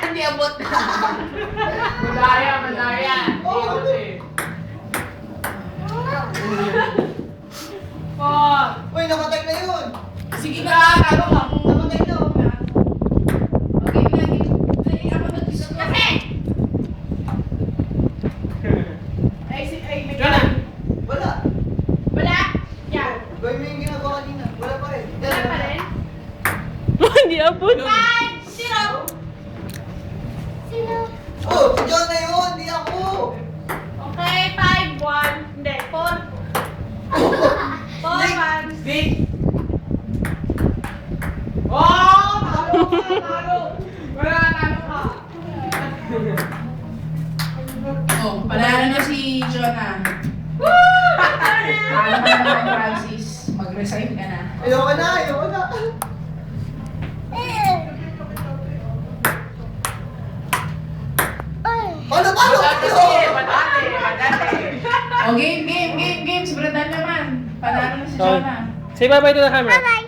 Hindi abot. Madaya, madaya. Oo. Uy, namatay na yun. Sige na, talo ka. Namatay na. Okay, lagi. Ay, ako na gusto ko. Kasi! Ay, may gana. Wala. Wala. Yan. Gawin mo yung ginagawa kanina. Wala pa rin. Wala pa rin. Hindi abot. 5-0. Oh, si John na yun. Hindi ako. Okay, 5-1. Hindi, 4. 4-1. Big. Oh! Talo ka, talo. Wala, talo ka. Oh, panalo na si Jonah. Woo! Talo ka na naman, Francis. Mag-resign ka na. Ayoko na, ayoko na. Paano, paano? Oh, game. Sobrang dami naman. Panalo na si Jonah. Say bye-bye to the camera. Bye-bye.